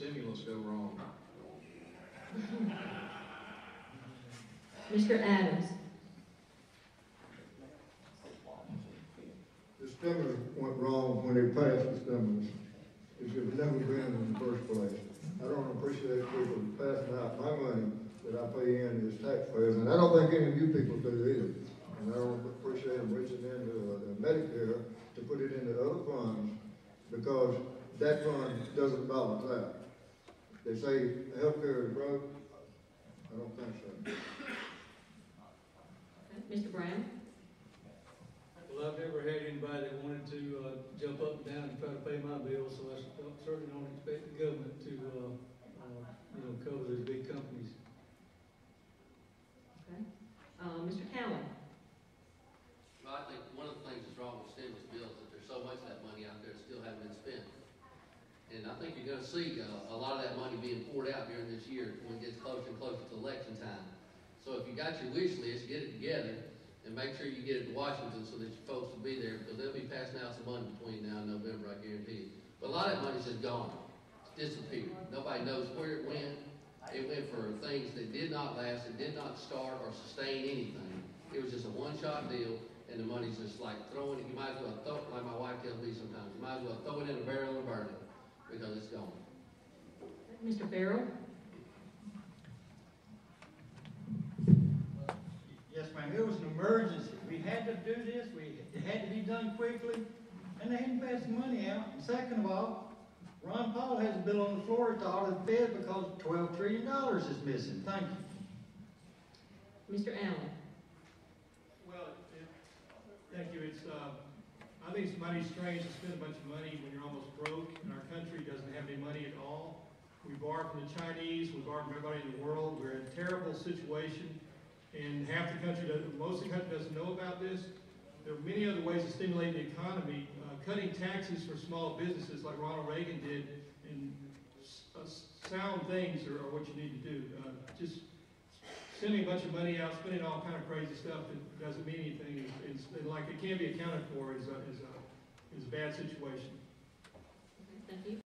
stimulus go wrong? Mr. Adams. The stimulus went wrong when they passed the stimulus. It should have never been in the first place. I don't appreciate people passing out my money that I pay in as taxpayers, and I don't think any of you people do either. And I don't appreciate them reaching into Medicare to put it into other funds, because that fund doesn't balance out. They say healthcare is broke. I don't think so. Okay. Mr. Brown. Well, I've never had anybody that wanted to jump up and down and try to pay my bills, so I certainly don't expect the government to, cover those big companies. Okay. Mr. Cowan. Well, I think one of the things that's wrong with stimulus bills is that there's so much of that money out there that still haven't been spent. And I think you're going to see a lot of that money being poured out during this year when it gets closer and closer to election time. So if you got your wish list, get it together and make sure you get it to Washington so that your folks will be there, because they'll be passing out some money between now and November, I guarantee you. But a lot of that money's just gone. It's disappeared. Nobody knows where it went. It went for things that did not last, it did not start or sustain anything. It was just a one-shot deal, and the money's just like throwing it. You might as well throw it, like my wife tells me sometimes, you might as well throw it in a barrel and burn it, because it's gone. Mr. Farrell. Yes, ma'am. It was an emergency. We had to do this. It had to be done quickly, and they hadn't passed the money out. And second of all, Ron Paul has a bill on the floor to audit the Fed because $12 trillion is missing. Thank you. Mr. Allen. Well, thank you. I think it's mighty strange to spend a bunch of money when you're almost broke and our country doesn't have any money at all. We borrow from the Chinese, we borrow from everybody in the world. We're in a terrible situation, and half the country most of the country doesn't know about this. There are many other ways of stimulating the economy. Cutting taxes for small businesses like Ronald Reagan did, and sound things are what you need to do. Just sending a bunch of money out, spending all kind of crazy stuff that doesn't mean anything, and like it can't be accounted for is a bad situation. Okay, thank you.